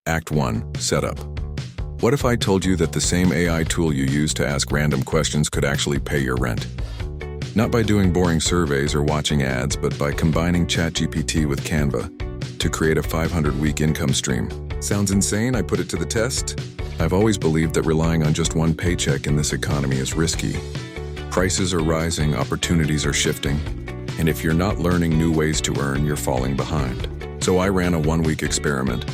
Act 1. Setup. What if I told you that the same AI tool you use to ask random questions could actually pay your rent? Not by doing boring surveys or watching ads, but by combining ChatGPT with Canva to create a 500-week income stream. Sounds insane? I put it to the test? I've always believed that relying on just one paycheck in this economy is risky. Prices are rising, opportunities are shifting, and if you're not learning new ways to earn, you're falling behind. So I ran a one-week experiment.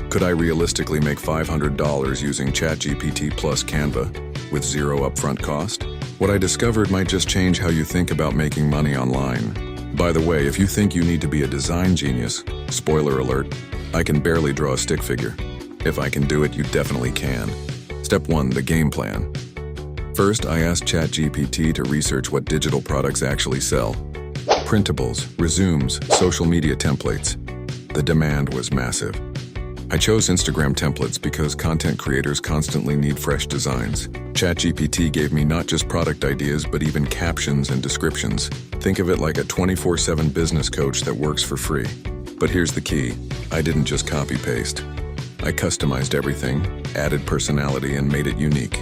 Could I realistically make $500 using ChatGPT plus Canva with zero upfront cost? What I discovered might just change how you think about making money online. By the way, if you think you need to be a design genius, spoiler alert, I can barely draw a stick figure. If I can do it, you definitely can. Step 1. The game plan. First, I asked ChatGPT to research what digital products actually sell. Printables, resumes, social media templates. The demand was massive. I chose Instagram templates because content creators constantly need fresh designs. ChatGPT gave me not just product ideas, but even captions and descriptions. Think of it like a 24/7 business coach that works for free. But here's the key. I didn't just copy-paste. I customized everything, added personality, and made it unique.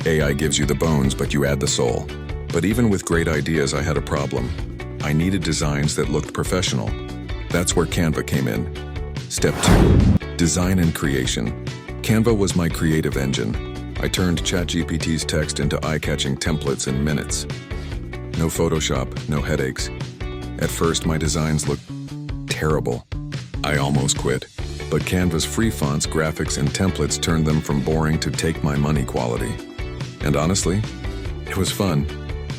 AI gives you the bones, but you add the soul. But even with great ideas, I had a problem. I needed designs that looked professional. That's where Canva came in. Step 2. Design and creation. Canva was my creative engine. I turned ChatGPT's text into eye-catching templates in minutes. No Photoshop, no headaches. At first, my designs looked terrible. I almost quit. But Canva's free fonts, graphics, and templates turned them from boring to take-my-money quality. And honestly, it was fun.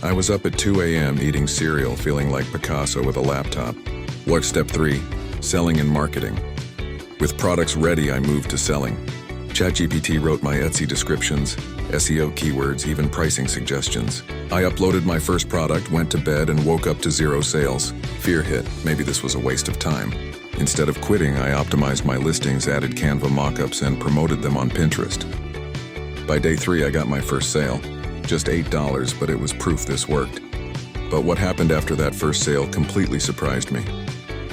I was up at 2 a.m. eating cereal, feeling like Picasso with a laptop. Watch Step 3. Selling and marketing. With products ready, I moved to selling. ChatGPT wrote my Etsy descriptions, SEO keywords, even pricing suggestions. I uploaded my first product, went to bed, and woke up to 0 sales. Fear hit. Maybe this was a waste of time. Instead of quitting, I optimized my listings, added Canva mockups, and promoted them on Pinterest. By day 3, I got my first sale. Just $8, but it was proof this worked. But what happened after that first sale completely surprised me.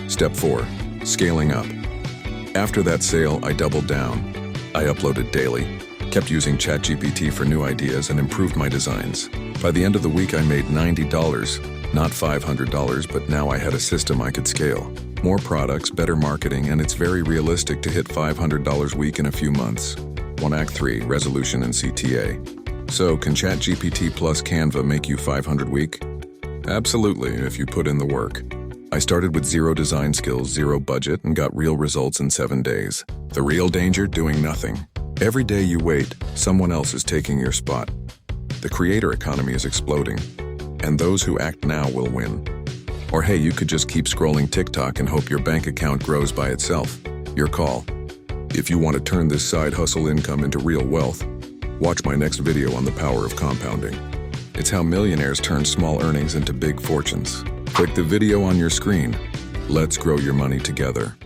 Step 4. Scaling up. After that sale, I doubled down. I uploaded daily, kept using ChatGPT for new ideas, and improved my designs. By the end of the week, I made $90, not $500, but now I had a system I could scale. More products, better marketing, and it's very realistic to hit $500 a week in a few months. Act 3, resolution and CTA. So, can ChatGPT plus Canva make you $500 a week? Absolutely, if you put in the work. I started with 0 design skills, 0 budget, and got real results in 7 days. The real danger? Doing nothing. Every day you wait, someone else is taking your spot. The creator economy is exploding, and those who act now will win. Or hey, you could just keep scrolling TikTok and hope your bank account grows by itself. Your call. If you want to turn this side hustle income into real wealth, watch my next video on the power of compounding. It's how millionaires turn small earnings into big fortunes. Click the video on your screen. Let's grow your money together.